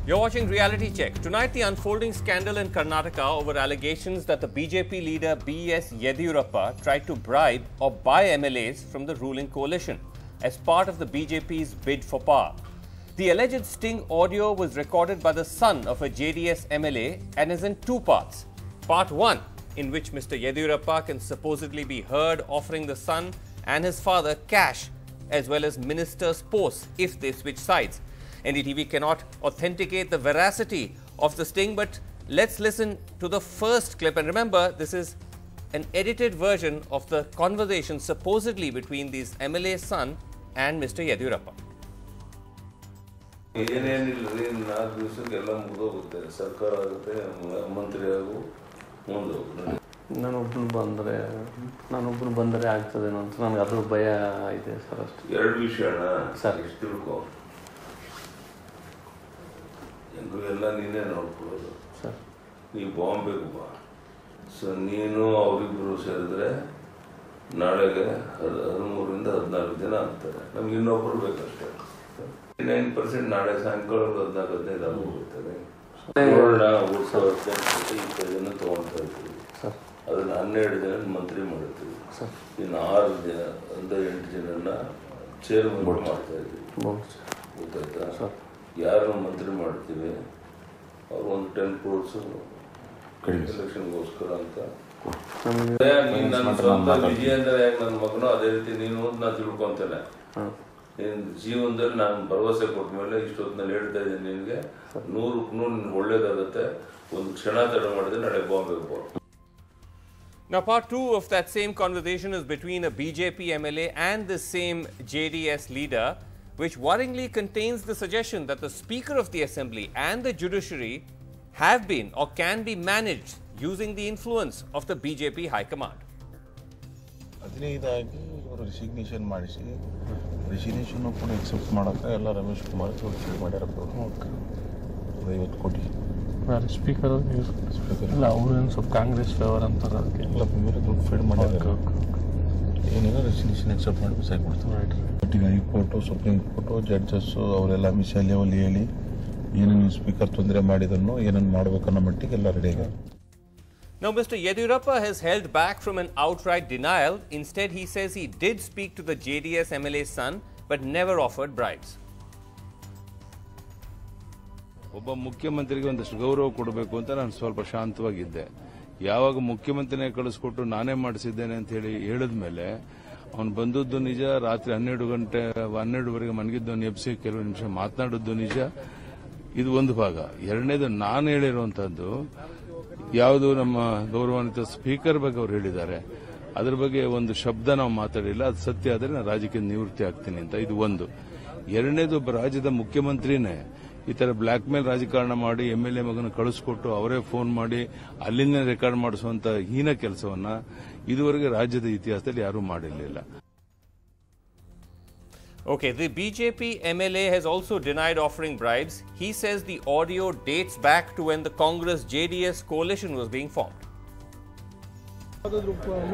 You're watching Reality Check. Tonight, the unfolding scandal in Karnataka over allegations that the BJP leader B.S. Yediyurappa tried to bribe or buy MLAs from the ruling coalition as part of the BJP's bid for power. The alleged sting audio was recorded by the son of a JDS MLA and is in two parts. Part 1, in which Mr. Yediyurappa can supposedly be heard offering the son and his father cash as well as ministers' posts if they switch sides. NDTV cannot authenticate the veracity of the sting, but let's listen to the first clip. And remember, this is an edited version of the conversation supposedly between these MLA's son and Mr. Yediyurappa. ನಾನೊಬ್ಬನು ಬಂದರೆ ಆಗ್ತದೇನೋ ಅಂತ ನನಗೆ ಅದ್ರ ಭಯ ಇದೆ sir. ಅಷ್ಟು ಎರಡು ವಿಷಯನ sir ಎಷ್ಟು ತಿಳ್ಕೊ. ಎಲ್ಲ ನೀನೇ ನೋಡ್ಕೊಳ್ಳೋದು ಸರ್. ನೀವು ಬಾಂಬೆಗೆ ಬಾ. ಸೊ ನೀನು ಅವರಿಬ್ಬರು ಸೇರಿದ್ರೆ ನಾಳೆಗೆ 13ರಿಂದ 14 ದಿನ ಆಗ್ತಾರೆ. ನಮ್ಗೆ ಇನ್ನೊಬ್ಬರು ಬೇಕಷ್ಟೇ. 9% ನಾಳೆ ಸಾಯಂಕಾಲ 14-15 ಆಗೋಗ್ತಾರೆ. ನೋಡೋಣ, 20 ಜನ ತೊಗೊಳ್ತಾ ಇರ್ತೀವಿ. ಅದನ್ನು 12 ಜನ ಮಂತ್ರಿ ಮಾಡ್ತೀವಿ. ಇನ್ನು 6 ಜನ ಅಂದರೆ 8 ಜನನ ಚೇರ್ಮನ್ ಮಾಡ್ತಾ ಇದ್ದೀವಿ. ಗೊತ್ತಾಯ್ತಾ? ಯಾರನ್ನು ಮಂತ್ರಿ ಮಾಡ್ತೀವಿ ಅವ್ರು ಒಂದು 10 crores ಎಲೆಕ್ಷನ್ಗೋಸ್ಕರ ಅಂತ. ನೀನು ನನ್ನ ಸ್ವಂತ ವಿಜಯೇಂದ್ರ ಯಾಕೆ ನನ್ನ ಮಗನೋ ಅದೇ ರೀತಿ ನೀನು ನಾನು ತಿಳ್ಕೊತೇನೆ. ನಿನ್ನ ಜೀವನದಲ್ಲಿ ನಾನು ಭರವಸೆ ಕೊಟ್ಟ ಮೇಲೆ ಇಷ್ಟೊತ್ತಿನಲ್ಲಿ ಹೇಳ್ತಾ ಇದ್ದೀನಿ ನಿನಗೆ 100ಕ್ಕೆ 100 ನಿನ್ಗೆ ಒಳ್ಳೇದಾಗುತ್ತೆ. ಒಂದು ಕ್ಷಣ ತಡ ಮಾಡಿದ್ರೆ ನಾಳೆ ಬಾಂಬೆಗೆ ಬೋ. Now, part 2 of that same conversation is between a BJP MLA and the same JDS leader, which worryingly contains the suggestion that the Speaker of the Assembly and the judiciary have been or can be managed using the influence of the BJP High Command. 15 ಇವರು resignation ಮಾಡಿಸಿ resignation ಕೂಡ accept ಮಾಡೋಕ್ಕೆ ಎಲ್ಲ Ramesh Kumar feed ಮಾಡ್ಯಾರ. 50 ಕೋಟಿ speaker ಇಲ್ಲ, ಅವ್ರೇನು ಸ್ವಲ್ಪ ಕಾಂಗ್ರೆಸ್ ಫೇವರ್ ಅಂತಾರೆ. ಅದಕ್ಕೆ ಎಲ್ಲ ಬೇರೆ ದುಡ್ಡು ಫೀಡ್ ಮಾಡ್ಯಾರ. ಏನೇನೋ ರೆಸಿಗ್ನೇಷನ್ ಎಕ್ಸೆಪ್ಟ್ ಮಾಡಿ ಬಿಸಾಕಿ ಕೊಡ್ತಾರೆ. ಬಟ್ ಈಗ ಹೈಕೋರ್ಟು, ಸುಪ್ರೀಂ ಕೋರ್ಟು, ಜಡ್ಜಸ್ಸು ಅವರೆಲ್ಲ ಮಿಸಲ್ ಲೆವೆಲ್ ಹೇಳಿ ಏನೇನು ಸ್ಪೀಕರ್ ತೊಂದರೆ ಮಾಡಿದನ್ನು ಏನೇನು ಮಾಡಬೇಕನ್ನೋ ಮಟ್ಟಿಗೆ ಎಲ್ಲ ರೆಡಿ ಆಗ. Now, Mr. Yediyurappa has held back from an outright denial. Instead, he says he did speak to the JDS MLA's son, but never offered bribes. ಒಬ್ಬ ಮುಖ್ಯಮಂತ್ರಿಗೆ ಒಂದಷ್ಟು ಗೌರವ ಕೊಡಬೇಕು ಅಂತ ನಾನು ಸ್ವಲ್ಪ ಶಾಂತವಾಗಿದ್ದೆ. ಯಾವಾಗ ಮುಖ್ಯಮಂತ್ರಿನೇ ಕಳಿಸ್ಕೊಟ್ಟು ನಾನೇ ಮಾಡಿಸಿದ್ದೇನೆ ಅಂತ ಹೇಳಿ ಹೇಳಿದ ಮೇಲೆ ಅವನು ಬಂದದ್ದು ನಿಜ. ರಾತ್ರಿ 12:30ವರೆಗೆ ಮನಗಿದ್ದವನು ಎಬ್ಸಿ ಕೆಲವು ನಿಮಿಷ ಮಾತನಾಡಿದ್ದು ನಿಜ. ಇದು ಒಂದು ಭಾಗ. ಎರಡನೇದು ನಾನು ಹೇಳಿರುವಂತದ್ದು ಯಾವುದು ನಮ್ಮ ಗೌರವಾನ್ವಿತ ಸ್ಪೀಕರ್ ಬಗ್ಗೆ ಅವರು ಹೇಳಿದ್ದಾರೆ, ಅದರ ಬಗ್ಗೆ ಒಂದು ಶಬ್ದ ನಾವು ಮಾತಾಡಿಲ್ಲ. ಅದು ಸತ್ಯ ಆದರೆ ನಾನು ರಾಜಕೀಯ ನಿವೃತ್ತಿ ಆಗ್ತೀನಿ ಅಂತ. ಇದು ಒಂದು. ಎರಡನೇದು ಒಬ್ಬ ರಾಜ್ಯದ ಮುಖ್ಯಮಂತ್ರಿನೇ ಈ ತರ ಬ್ಲಾಕ್ ಮೇಲ್ ರಾಜಕಾರಣ ಮಾಡಿ MLA ಮಗನ ಕಳಿಸ್ಕೊಟ್ಟು ಅವರೇ ಫೋನ್ ಮಾಡಿ ಅಲ್ಲಿಂದ ರೆಕಾರ್ಡ್ ಮಾಡಿಸುವಂತ ಹೀನ ಕೆಲಸವನ್ನ ಇದುವರೆಗೆ ರಾಜ್ಯದ ಇತಿಹಾಸದಲ್ಲಿ ಯಾರೂ ಮಾಡಿರಲಿಲ್ಲ. Okay, the BJP MLA has also denied offering bribes. He says the audio dates back to when the Congress JDS coalition was being formed.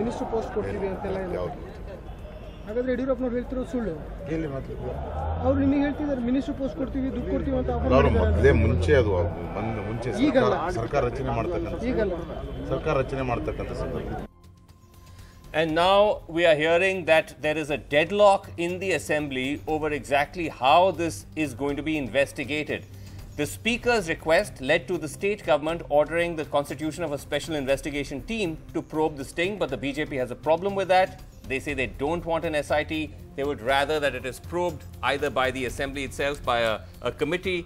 Minister post ಕೊಡ್ತೀವಿ ಅಂತೆಲ್ಲ ಹಾಗಾದ್ರೆ ಯಡಿಯೂರಪ್ಪನವ್ರು ಹೇಳ್ತಿರೋದು ಸುಳ್ಳು. ಅವ್ರು ನಿಮಗೆ ಹೇಳ್ತಿದ್ದಾರೆ ಮಿನಿಸ್ಟರ್ ಪೋಸ್ಟ್ ಕೊಡ್ತೀವಿ, ದುಡ್ಡು ಕೊಡ್ತೀವಿ ಅಂತ. ಅದೇ ಮುಂಚೆ ಅದು ಮುಂಚೆ ಸರ್ಕಾರ ರಚನೆ ಮಾಡ್ತಕ್ಕಂಥ ಸಂದರ್ಭ. And now we are hearing that there is a deadlock in the assembly over exactly how this is going to be investigated. The Speaker's request led to the state government ordering the constitution of a special investigation team to probe the sting, but the BJP has a problem with that. They say they don't want an SIT. They would rather that it is probed either by the assembly itself, by a committee,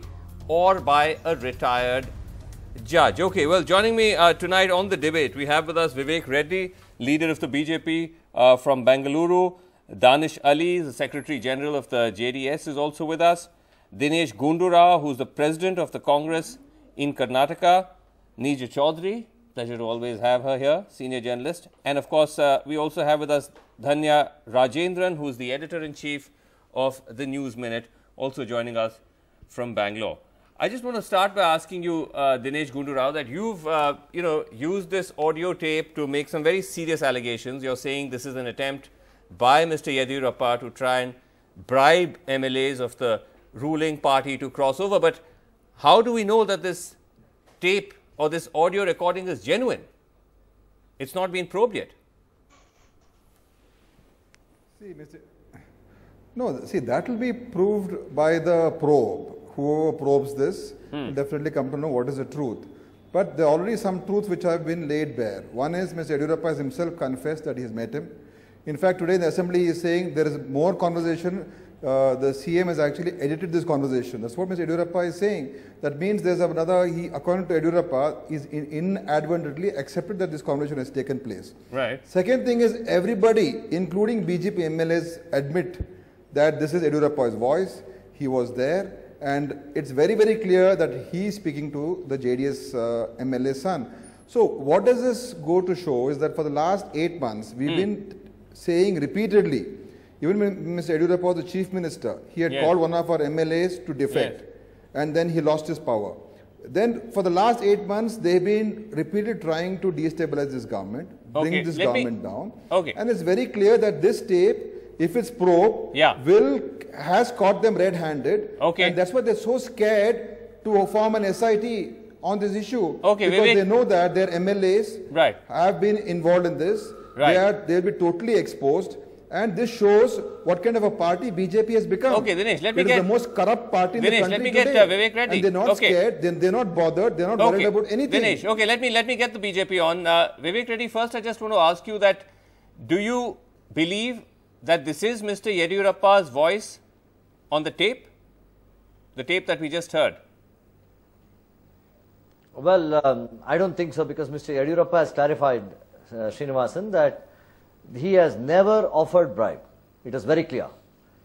or by a retired judge. Okay, well, joining me tonight on the debate, we have with us Vivek Reddy, leader of the BJP from Bengaluru. Danish Ali, the Secretary General of the JDS, is also with us. Dinesh Gundurao, who's the President of the Congress in Karnataka. Neeja Chaudhary, pleasure to always have her here, senior journalist. And of course, we also have with us Dhanya Rajendran, who's the Editor-in-Chief of the News Minute, also joining us from Bangalore. I just want to start by asking you, Dinesh Gundurao, that you've used this audio tape to make some very serious allegations. You're saying this is an attempt by Mr. Yediyurappa to try and bribe MLAs of the ruling party to cross over. But how do we know that this tape or this audio recording is genuine? It's not been probed yet. See, no, see, that will be proved by the probe. Whoever probes this will definitely come to know what is the truth. But there are already some truths which have been laid bare. One is Mr. Yediyurappa has himself confessed that he has met him. In fact, today in the assembly he is saying there is more conversation. The CM has actually edited this conversation. That's what Mr. Yediyurappa is saying. That means there's another, according to Yediyurappa, is inadvertently accepted that this conversation has taken place. Right. Second thing is everybody, including BJP MLAs, admit that this is Yediyurappa's voice. He was there. And it's very, very clear that he is speaking to the JDS MLA's son. So what does this go to show is that for the last 8 months, we've been saying repeatedly, even when Mr. Yediyurappa was the chief minister, he had called one of our MLAs to defect. And then he lost his power. Then for the last 8 months, they've been repeatedly trying to destabilize this government, bring this government down. And it's very clear that this tape, if it's probed, has caught them red-handed. And that's why they're so scared to form an SIT on this issue. Because they know that their MLAs have been involved in this. They'll be totally exposed. And this shows what kind of a party BJP has become. Dinesh, let me get... It is the most corrupt party in the country let me get today. Vivek Reddy. And they're not scared, they're not bothered, they're not worried about anything. Dinesh, let me get the BJP on. Vivek Reddy, first I just want to ask you that, do you believe that this is Mr. Yediyurappa's voice on the tape that we just heard? Well, I don't think so, because Mr. Yediyurappa has clarified, Srinivasan, that he has never offered bribe. It is very clear.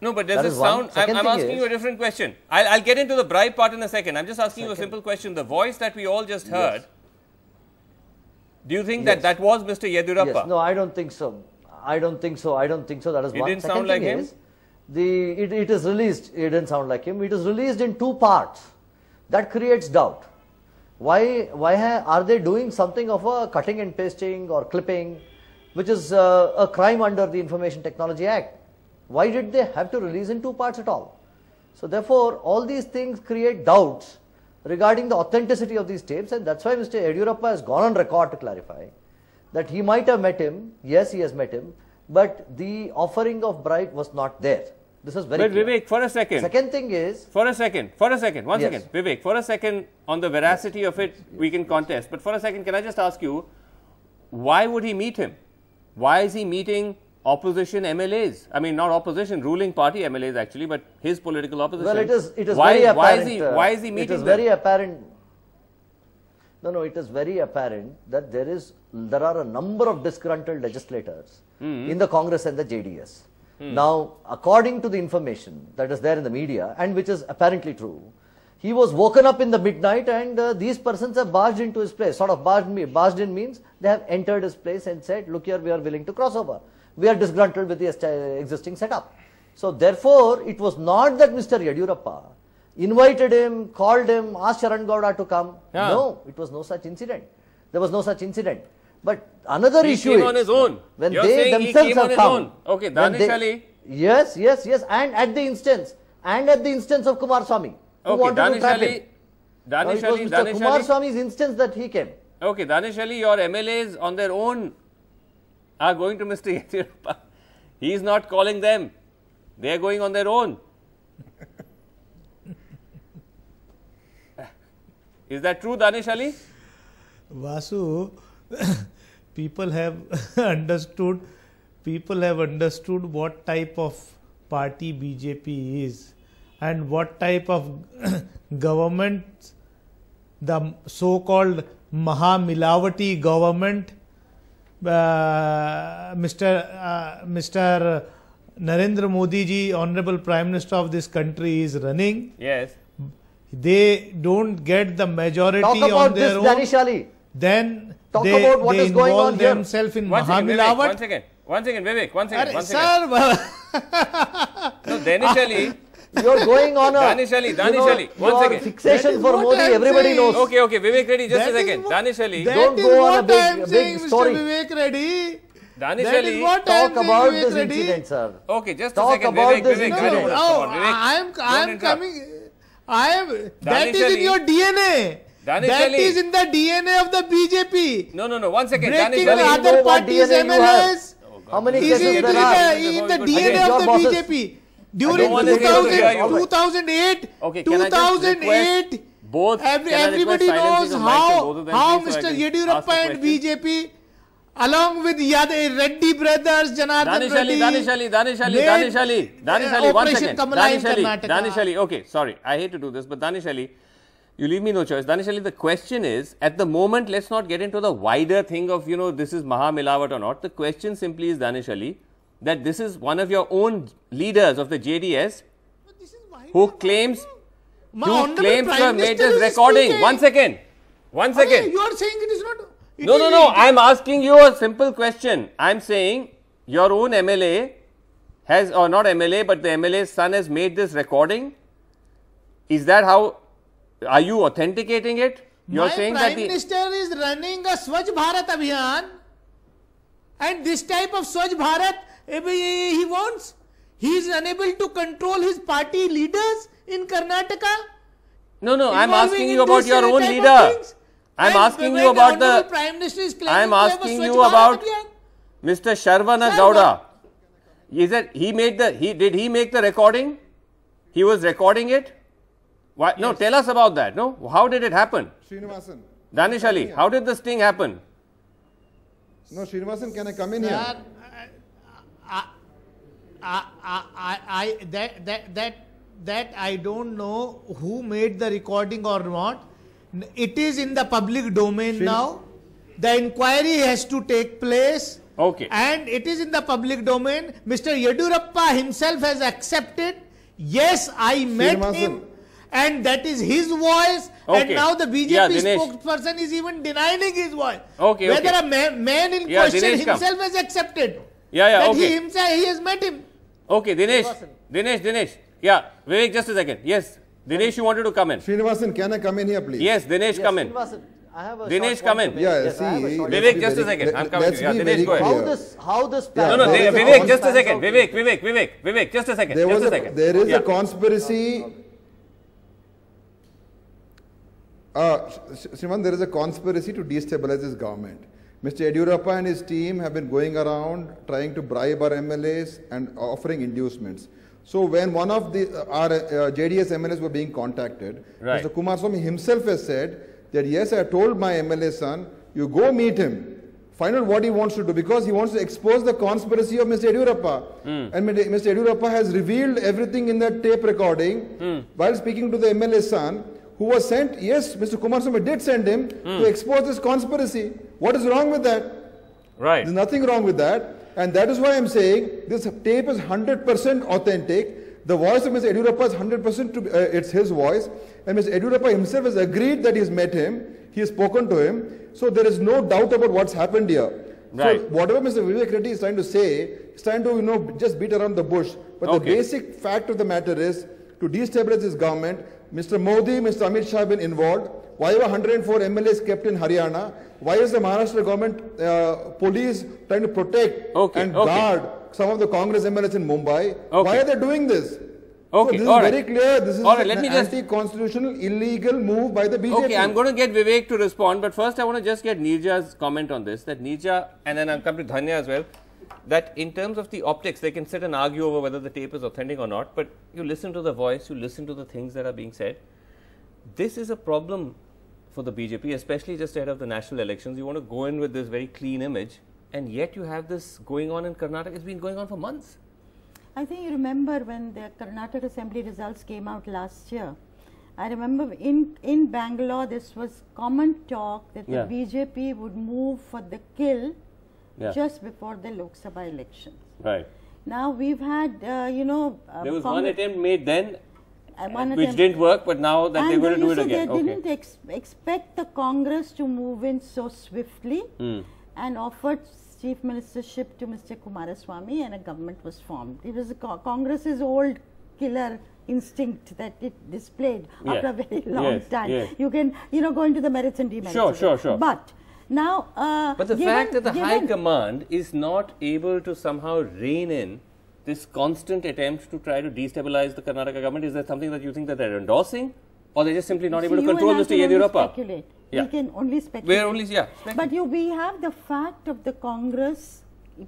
No, but does this sound... I'm asking you a different question. I'll get into the bribe part in a second. I'm just asking you a simple question. The voice that we all just heard, do you think that that was Mr. Yediyurappa? Yes. No, I don't think so. I don't think so. That is one. It didn't sound like him? It is released. It didn't sound like him. It is released in 2 parts. That creates doubt. Why are they doing something of a cutting and pasting or clipping, which is a crime under the Information Technology Act? Why did they have to release in 2 parts at all? So therefore, all these things create doubts regarding the authenticity of these tapes, and that's why Mr. Yediyurappa has gone on record to clarify that he might have met him. Yes, he has met him, but the offering of bribe was not there. This is very clear. Vivek, for a second. Second thing is... One second. Vivek, for a second, on the veracity of it, we can contest. But for a second, can I just ask you, why would he meet him? Why is he meeting opposition MLAs? I mean, not opposition, ruling party MLAs actually, but his political opposition. Well, it is very apparent. Why is he meeting them? It is very apparent. No, it is very apparent that there are a number of disgruntled legislators in the Congress and the JDS. Now, according to the information that is there in the media, and which is apparently true, he was woken up in the midnight, and these persons have barged into his place. Sort of barged in means they have entered his place and said, look here, we are willing to cross over. We are disgruntled with the existing setup. So therefore, it was not that Mr. Yediyurappa invited him, called him, asked Sharan Gowda to come. No, it was no such incident. There was no such incident. But another issue is, on his own. When You're they themselves have come. Okay, Danish Ali. Yes, and at the instance of Kumar Swamy, who wanted to trap him. Danish it was Ali, Mr. Kumar Swamy's instance that he came. Okay, Danish Ali, your MLAs on their own are going to Mr. Yediyurappa. He is not calling them. They are going on their own. Is that true, Danish Ali? Vasu, people have understood what type of party BJP is and what type of government, the so-called Mahamilavati government, Mr. Narendra Modi ji, Honorable Prime Minister of this country, is running. Yes. They don't get the majority on their own. Talk about this, Danish Ali. Then they involve themselves in Mahamilavat. One second, Vivek. Sir, no, Danish Ali. You're going on a Danish Ali. One second. Fixation for Modi, everybody knows. Okay, Vivek Reddy, just a second. Danish Ali. Don't go on a big story. Vivek Reddy. Danish Ali. Talk about this incident, sir. Okay, just talk a second. About Vivek, this incident. I'm coming. That is in your DNA. That is in the DNA of the BJP. No. One second. Breaking Danish Ali. other parties' DNA you have. MLAs. How many Is cases in there are? the DNA Your of the bosses. BJP. During want to hear you. 2008, Okay, can I just request both? Can I request everybody silencing knows of mics for both of them, how please, so I Mr. can ask Yediyurappa the and question? BJP, along with Reddy brothers, Janardhan Reddy, Danish Ali, one Operation second. Kamala in Danish Ali, Karnataka. okay, sorry, I hate to do this, but Danish Ali, you leave me no choice. Danish Ali, the question is, at the moment, let's not get into the wider thing of, this is Maha Milawat or not. The question simply is, Danish Ali, that this is one of your own leaders of the JDS who claims to made this recording. One second. Okay, you are saying it is not. No. I'm asking you a simple question. I'm saying your own MLA has, or not MLA, but the MLA's son has made this recording. Is that how? Are you authenticating it? You're saying Prime that Minister is running a Swachh Bharat Abhiyan, and this type of Swachh Bharat he wants. He is unable to control his party leaders in Karnataka. No. I'm asking involving you in about this your own type of leader. things. I'm And asking when you about Honorable the. Prime Minister is claiming I'm to have a asking Swachh you Bharat about Abhiyan. Mr. Sharvana Sir, Gowda. Is that did he make the recording? He was recording it? Why? No, tell us about that. No, how did it happen? Srinivasan. Danish Ali, how did this thing happen? No, Srinivasan, can I come in here? That I don't know who made the recording or not. It is in the public domain now. The inquiry has to take place. Okay. And it is in the public domain. Mr. Yediyurappa himself has accepted. Yes, I met Srinivasan. him. And that is his voice. Okay. And now the BJP Yeah, Dinesh. spokesperson is even denying his voice. Okay, Whether okay. a man in Yeah, question Dinesh, come. himself has accepted. Yeah, that okay. he has met him. Okay, Dinesh. Yeah, Vivek, just a second. Yes, Dinesh, you wanted to come in. Srinivasan, can I come in here, please? Yes, Dinesh, come in. Srinivasan, I have a Dinesh, short come point in. to make. Yeah, Yes, I have a see, short Vivek, let's be just a very- second. I'm coming let's to you. Yeah, be Dinesh, very go ahead. clear. How this Yeah, No, there is a Vivek, just a constant- second. Vivek, just a second. There Just was a second. there is Yeah. a conspiracy. Shriman, there is a conspiracy to destabilize this government. Mr. Yediyurappa and his team have been going around trying to bribe our MLAs and offering inducements. So when one of our JDS MLAs were being contacted, Right. Mr. Kumaraswamy himself has said that yes, I told my MLA son, you go meet him, find out what he wants to do, because he wants to expose the conspiracy of Mr. Yediyurappa. And Mr. Yediyurappa has revealed everything in that tape recording while speaking to the MLA son, who was sent, yes, Mr. Kumaraswamy did send him to expose this conspiracy. What is wrong with that? Right. There's nothing wrong with that. And that is why I'm saying this tape is 100% authentic. The voice of Mr. Yediyurappa is 100% it's his voice. And Mr. Yediyurappa himself has agreed that he's met him. He has spoken to him. So there is no doubt about what's happened here. Right. So whatever Mr. Vivek Reddy is trying to say, he's trying to, just beat around the bush. But the Okay. basic fact of the matter is, to destabilize this government, Mr. Modi, Mr. Amit Shah have been involved. Why were 104 MLAs kept in Haryana? Why is the Maharashtra government police trying to protect and guard some of the Congress MLAs in Mumbai? Why are they doing this? Okay, so this all is right. very clear. This is All right, an anti-constitutional, illegal move by the BJP. Okay, I'm going to get Vivek to respond, but first I want to just get Neerja's comment on this. That Neerja, and then I'll come to Dhanya as well, that in terms of the optics, they can sit and argue over whether the tape is authentic or not, but you listen to the voice, you listen to the things that are being said. This is a problem for the BJP, especially just ahead of the national elections. You want to go in with this very clean image, and yet you have this going on in Karnataka. It's been going on for months. I think you remember when the Karnataka Assembly results came out last year. I remember in Bangalore, this was common talk that the BJP would move for the kill just before the Lok Sabha elections. Right. Now we've had, there was one attempt made then, which didn't work, but now that they're going to do it again. They didn't expect the Congress to move in so swiftly and offered chief ministership to Mr. Kumaraswamy, and a government was formed. It was Congress's old killer instinct that it displayed after a very long time. Yes. You can, go into the merits and demerits. Sure. But now, but the fact that the High Command is not able to somehow rein in this constant attempt to try to destabilize the Karnataka government? Is that something that you think that they're endorsing, or they're just simply not able to control Mr. Yediyurappa? Speculate. Yeah. We can only speculate. But we have the fact of the Congress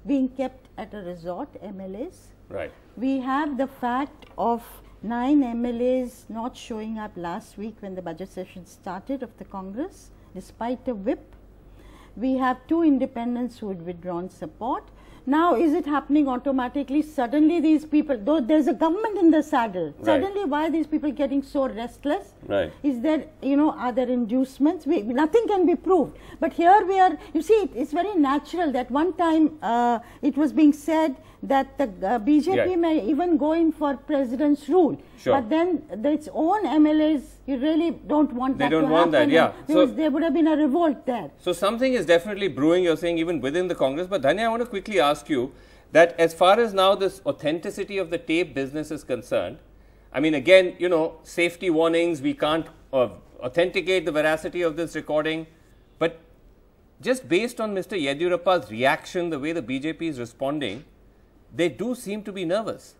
being kept at a resort, MLAs. Right. We have the fact of 9 MLAs not showing up last week when the budget session started of the Congress, despite a whip. We have 2 independents who had withdrawn support. Now, is it happening automatically? Suddenly these people, though there's a government in the saddle, suddenly why are these people getting so restless? Right. Is there, are there inducements? Nothing can be proved. But here we are, you see, it's very natural that one time it was being said that the BJP may even go in for president's rule. Sure. But then its own MLAs, you really don't want that to happen. They don't want that, yeah. Because there would have been a revolt there. So something is definitely brewing, you're saying, even within the Congress. But Dhanya, I want to quickly ask you that as far as now this authenticity of the tape business is concerned, I mean, again, safety warnings, we can't authenticate the veracity of this recording. But just based on Mr. Yediyurappa's reaction, the way the BJP is responding, they do seem to be nervous.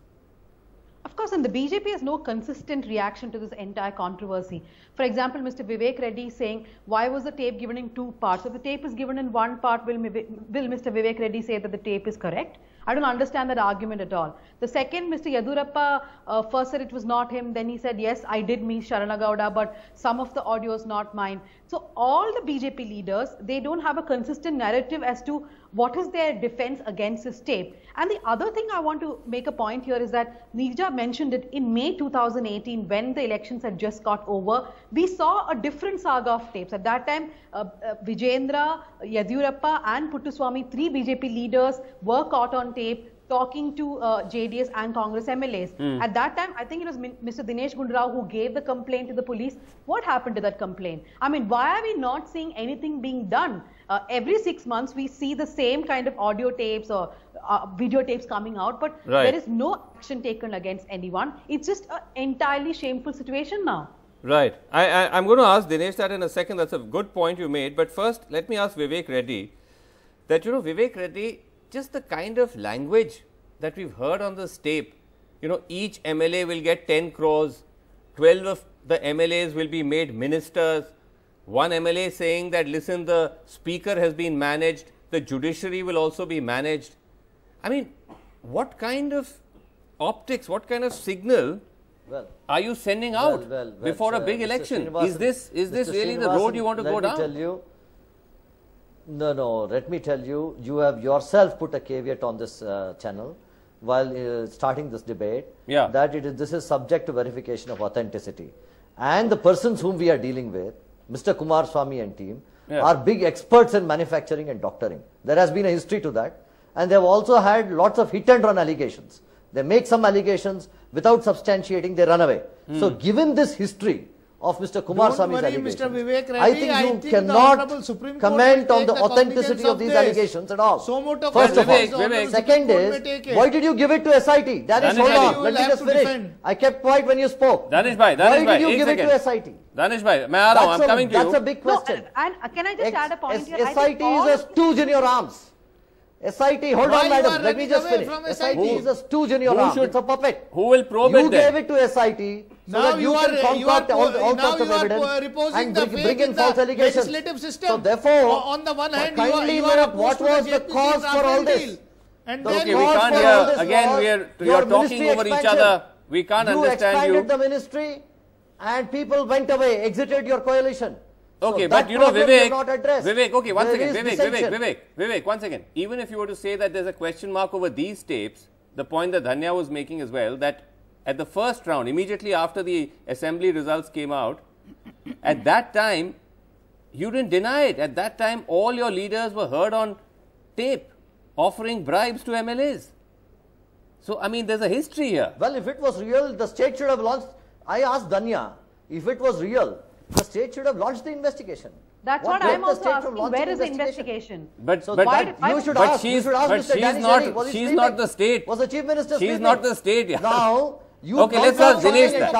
Of course, and the BJP has no consistent reaction to this entire controversy. For example, Mr. Vivek Reddy saying, why was the tape given in 2 parts? If the tape is given in 1 part, will Mr. Vivek Reddy say that the tape is correct? I don't understand that argument at all. The second, Mr. Yediyurappa first said it was not him. Then he said, yes, I did meet Sharana Gowda, but some of the audio is not mine. So all the BJP leaders, they don't have a consistent narrative as to what is their defense against this tape. And the other thing I want to make a point here is that Neerja mentioned it in May 2018 when the elections had just got over. We saw a different saga of tapes. At that time, Vijayendra, Yediyurappa and Puttaswamy, 3 BJP leaders were caught on tape talking to JDS and Congress MLAs. At that time, I think it was Mr. Dinesh Gundurao who gave the complaint to the police. What happened to that complaint? I mean, why are we not seeing anything being done? Every 6 months, we see the same kind of audio tapes or video tapes coming out, but there is no action taken against anyone. It's just an entirely shameful situation now. Right. I'm going to ask Dinesh that in a second. That's a good point you made. But first, let me ask Vivek Reddy that, Vivek Reddy, just the kind of language that we've heard on this tape, each MLA will get 10 crores, 12 of the MLAs will be made ministers, one MLA saying that, listen, the speaker has been managed, the judiciary will also be managed. I mean, what kind of optics, what kind of signal are you sending out before a big election? Is this really the road you want to go down? Let me tell you, no, let me tell you, you have yourself put a caveat on this channel while starting this debate, that this is subject to verification of authenticity. And the persons whom we are dealing with, Mr. Kumaraswamy and team, are big experts in manufacturing and doctoring. There has been a history to that. And they have also had lots of hit and run allegations. They make some allegations, without substantiating, they run away. So given this history of Mr. Kumaraswamy's allegations, Mr. Vivek Reddy, I think you cannot comment on the authenticity of these allegations at all. First of all. Second is, why did you give it to SIT? Danish, hold on, let me just finish. I kept quiet when you spoke. Danish why did you give it to SIT? Danish bhai, I'm coming to you. That's a big question. And can I just add a point here? SIT is a stooge in your arms. SIT, hold on, madam, let me just finish. SIT is a stooge in your arms. It's a puppet. Who will probe it then? You gave it to SIT so that you can concoct all sorts of evidence and bring in false allegations. So therefore, on the one hand, kindly note what was the cause for all this. Okay, we can't hear. Again, you are talking over each other. We can't understand you. You expanded the ministry and people went away, exited your coalition. Okay, so but Vivek, okay, once again, Vivek, once again, even if you were to say that there's a question mark over these tapes, the point that Dhanya was making as well, that at the first round, immediately after the assembly results came out, at that time, you didn't deny it. At that time, all your leaders were heard on tape, offering bribes to MLAs. So, I mean, there's a history here. Well, if it was real, the state should have launched, I asked Dhanya, if it was real, the state should have launched the investigation. That's what I'm also asking. Where is the investigation? But she's not the state. Was the chief minister She's not the state. Yeah. Now, you let's ask Dinesh that.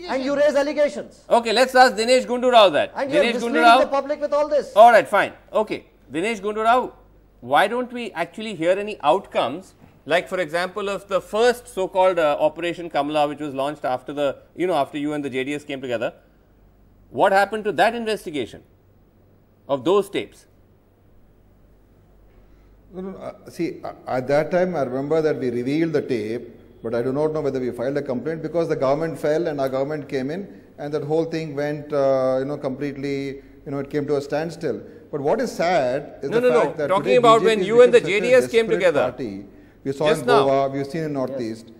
And you raise allegations. Okay, let's ask Dinesh Gundurao that. And you're misleading the public with all this. All right, fine. Okay, Dinesh Gundurao, why don't we actually hear any outcomes Like, for example, of the first so-called Operation Kamala, which was launched after the, after you and the JDS came together. What happened to that investigation of those tapes? See, at that time, I remember that we revealed the tape, but I do not know whether we filed a complaint because the government fell and our government came in, and that whole thing went, completely, it came to a standstill. But what is sad is the fact that talking about when you and the JDS came together. Party, we saw in Goa, we've seen in Northeast.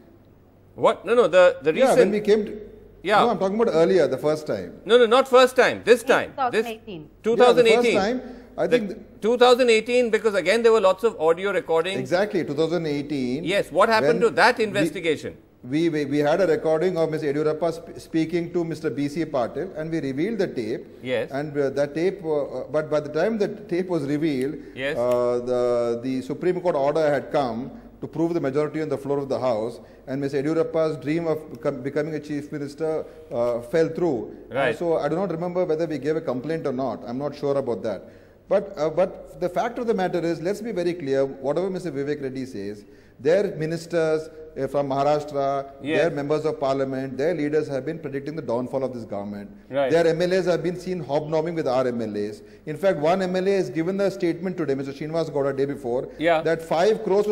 What? No, the recent. Yeah, when we came to. Yeah. No, I'm talking about earlier, the first time. No, not first time. This time. 2018. 2018. Yeah, the first time, I think. 2018, because again there were lots of audio recordings. Exactly, 2018. Yes. What happened to that investigation? We had a recording of Mr. Yediyurappa speaking to Mr. B.C. Patil, and we revealed the tape. Yes. And that tape, but by the time the tape was revealed, yes. The Supreme Court order had come to prove the majority on the floor of the House, and Mr. Yediyurappa's dream of becoming a chief minister fell through. Right. So I do not remember whether we gave a complaint or not. I'm not sure about that. But the fact of the matter is, let's be very clear, whatever Mr. Vivek Reddy says, their ministers from Maharashtra, yes. their members of parliament, their leaders have been predicting the downfall of this government. Right. Their MLAs have been seen hobnobbing with our MLAs. In fact, one MLA has given a statement today, Mr. Srinivas Gowda, day before, that 5 crores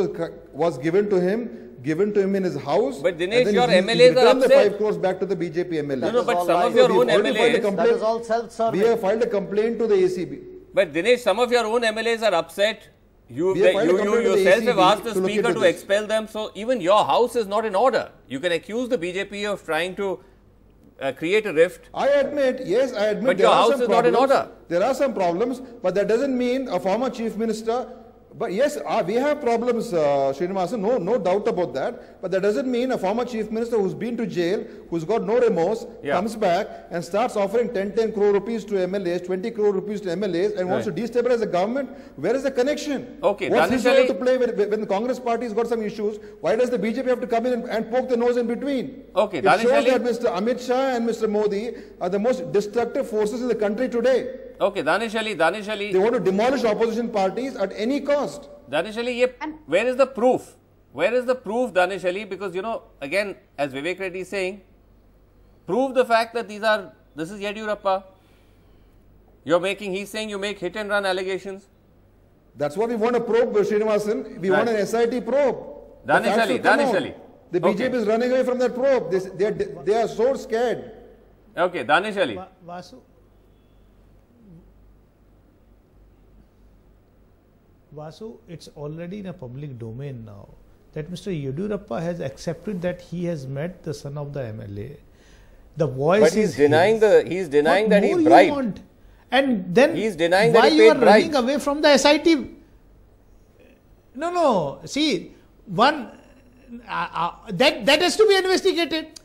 was given to him in his house. But Dinesh, your MLAs are upset. The 5 crores back to the BJP MLAs. No, but some of your own MLAs. That is all self-serving. We have filed a complaint to the ACB. But Dinesh, some of your own MLAs are upset. You yourself have asked the Speaker to expel them. So even your house is not in order. You can accuse the BJP of trying to create a rift. I admit. But your house is not in order. There are some problems, but that doesn't mean a former chief minister. But yes, we have problems, Srinivasan, no doubt about that. But that doesn't mean a former chief minister who's been to jail, who's got no remorse, comes back and starts offering 10 crore rupees to MLAs, 20 crore rupees to MLAs, and wants to destabilize the government. Where is the connection? Okay, what's his role to play when the Congress party has got some issues? Why does the BJP have to come in and poke the nose in between? Okay, it shows that Mr. Amit Shah and Mr. Modi are the most destructive forces in the country today. Okay, Danish Ali. They want to demolish opposition parties at any cost. Danish Ali, where is the proof? Where is the proof, Danish Ali? Because, again, as Vivek Reddy is saying, prove the fact that this is Yediyurappa. He's saying you make hit and run allegations. That's what we want to probe, Srinivasan. We want an SIT probe. Danish Ali. The BJP is running away from that probe. They are so scared. Okay, Danish Ali. Vasu, it's already in a public domain now that Mr. Yediyurappa has accepted that he has met the son of the MLA. The voice but he's denying that he bribed. And then he's denying why that he you are paid running bribes. away from the SIT? No. See, one that has to be investigated.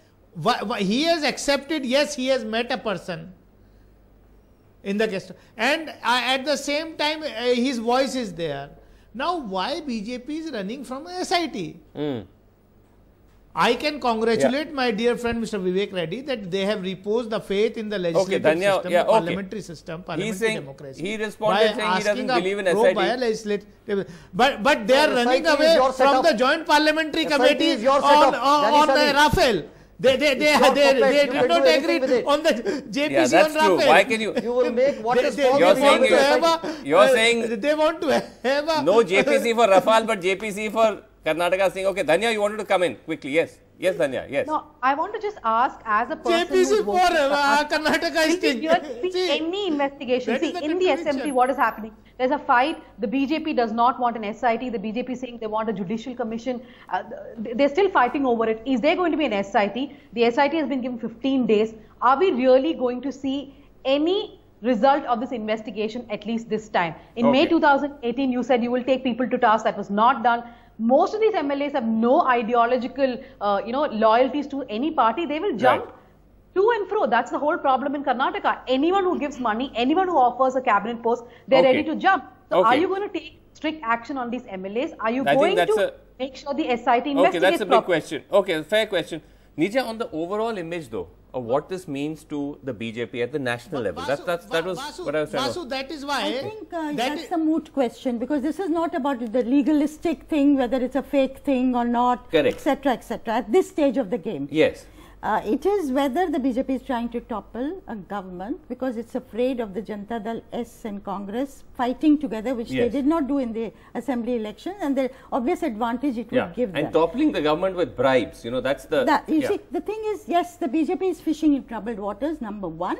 He has accepted. Yes, he has met a person. In the case, and at the same time, his voice is there. Now, why BJP is running from a SIT? I can congratulate my dear friend Mr. Vivek Reddy that they have reposed the faith in the legislative system, the parliamentary system, parliamentary democracy. He responded saying he doesn't believe in SIT. But they are running away from the Joint Parliamentary Committee on Rafale. They did not agree on the JPC on Rafale. Why can you? You will make what is You're saying they want to have no JPC for Rafale, but JPC for Karnataka saying, okay, Dhanya, you wanted to come in quickly. Yes, Dhanya, yes. No, I want to just ask as a person JPC for Karnataka is any investigation. See, in the assembly, what is happening? There's a fight. The BJP does not want an SIT. The BJP is saying they want a judicial commission. They're still fighting over it. Is there going to be an SIT? The SIT has been given 15 days. Are we really going to see any result of this investigation at least this time? In May 2018, you said you will take people to task. That was not done. Most of these MLAs have no ideological, loyalties to any party. They will jump to and fro. That's the whole problem in Karnataka. Anyone who gives money, anyone who offers a cabinet post, they're ready to jump. So are you going to take strict action on these MLAs? Are you going to make sure the SIT investigates Okay, that's a big question. Okay, fair question. Nija, on the overall image though of what this means to the BJP at the national level. That was what I was trying to... Vasu, that is why... I think that's the moot question, because this is not about the legalistic thing, whether it's a fake thing or not, etc., etc., at this stage of the game. Yes. It is whether the BJP is trying to topple a government because it's afraid of the Janata Dal S and Congress fighting together, which they did not do in the assembly election, and the obvious advantage it would give them. And toppling the government with bribes, you know, that's the... See, the thing is, yes, the BJP is fishing in troubled waters, number one.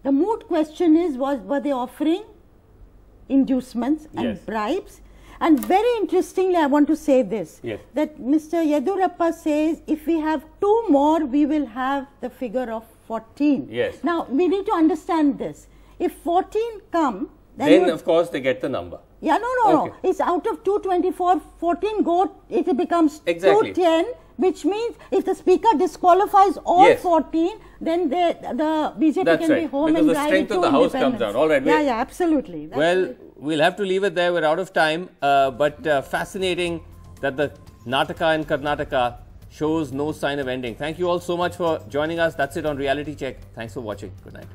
The moot question is, were they offering inducements and bribes? And very interestingly, I want to say this, that Mr. Yedurappa says, if we have 2 more, we will have the figure of 14. Yes. Now, we need to understand this. If 14 come, then of course they get the number. Yeah, no. It's out of 224, 14 go, it becomes 210, which means if the speaker disqualifies all 14, then the BJP can be home and the strength of the house comes down. All right. Yeah, absolutely. Well, we'll have to leave it there. We're out of time. But fascinating that the Nataka in Karnataka shows no sign of ending. Thank you all so much for joining us. That's it on Reality Check. Thanks for watching. Good night.